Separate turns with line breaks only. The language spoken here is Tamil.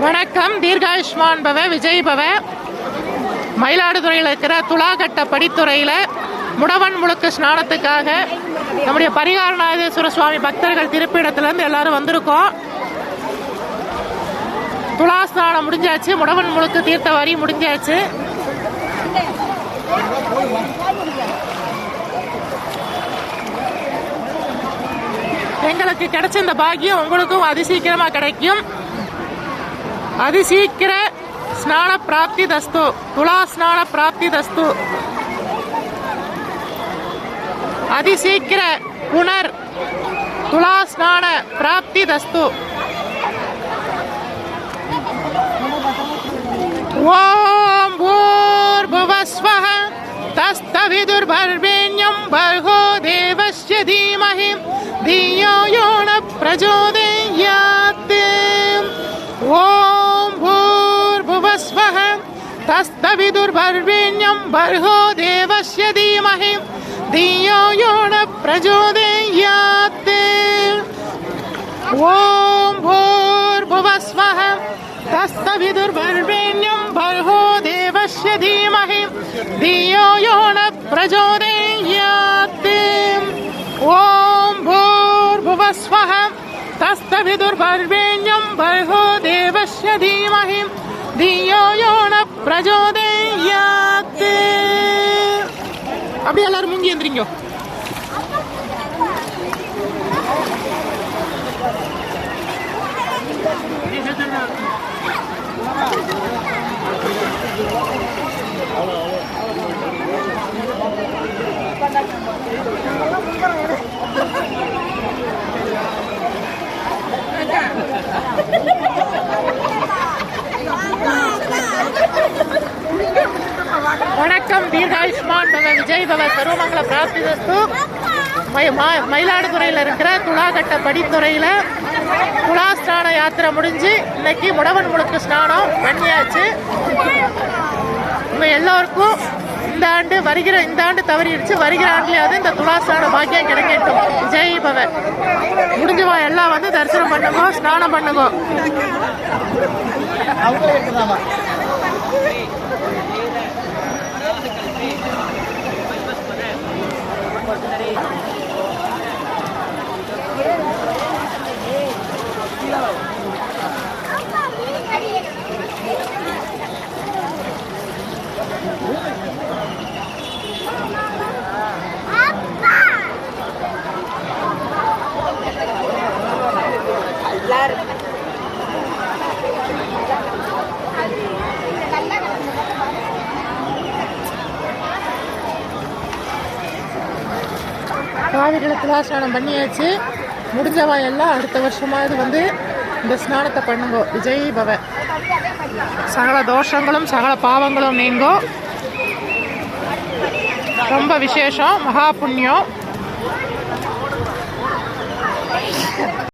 வணக்கம். தீர்காயுஷ்மான் பவ விஜய் பவ. மயிலாடுதுறையில் இருக்கிற துலாகட்ட படித்துறையில் முடவன் முழுக்கு ஸ்நானத்துக்காக நம்முடைய பரிகாரநாதேஸ்வர சுவாமி பக்தர்கள் திருப்பிடத்துலேருந்து எல்லாரும் வந்திருக்கோம். துலா ஸ்நானம் முடிஞ்சாச்சு, முடவன் முழுக்கு தீர்த்த வரி முடிஞ்சாச்சு. எங்களுக்கு கிடைச்ச இந்த பாக்கியம் உங்களுக்கும் அதிசீக்கிரமா கிடைக்கும். அதிசீக்கிர ஸ்நான பிராப்தி தஸ்து. துலா ஸ்நான பிராப்தி தஸ்து. அதிசீக்கிர புனர் துலா ஸ்நான பிராப்தி தஸ்து. ஓம் பூர்புவஸ்வஹ தஸ்தவிதுர்பர்வேண்யம் பர்கோ தேவஸ்ய தீமஹி தியோ யோ ந பிரச்சோதயாத். ஓம் பூர்புவஸ்வஹ தஸ்தவிதுர்பர்வேண்யம் பர்கோ தேவஸ்ய தீமஹி தியோ யோ ந பிரச்சோதயாத். ஓம் பூர்புவஸ்வஹ தஸ்தவிதுர்பர்வேண்யம் பர்கோ தேவஸ்ய தீமஹி தியோ யோ ந பிரச்சோதயாத். ஓம் பூர்புவஸ்வஹ தஸ்தவிதுர்பர்வேண்யம் பர்கோ தேவஸ்ய தீமஹி தியோ யோ ந பிரச்சோதயாத். அப்படியே எல்லாரும் முங்கி எந்திரிங்க. வணக்கம். தீர்காயுஷ்மான் பவ விஜய் பவ. சர்வமங்கல பிராப்தி தஸ்து. மயிலாடுதுறையில் இருக்கிற துலாகட்ட படித்துறையில் துலா ஸ்நான யாத்திரை முடிஞ்சு இன்னைக்கு முடவன் முழுக்கு ஸ்நானம் பண்ணியாச்சு. எல்லோருக்கும் இந்த ஆண்டு தவறிடுச்சு. வருகிற ஆண்டுலையாவது இந்த துலா ஸ்நான பாக்கியம் கிடைக்கட்டும். விஜய் பவ. முடிஞ்சுவா எல்லாம் வந்து தரிசனம் பண்ணுங்க, ஸ்நானம் பண்ணுங்க. காவிரியில் துலா ஸ்நானம் பண்ணியாச்சு. முடிஞ்சவா எல்லாம் அடுத்த வருஷமாவது வந்து இந்த ஸ்நானத்தை பண்ணுங்க. விஜய் பவ. சகல தோஷங்களும் சகல பாவங்களும் நீங்கோ. ரொம்ப விசேஷம், மகா புண்ணியம்.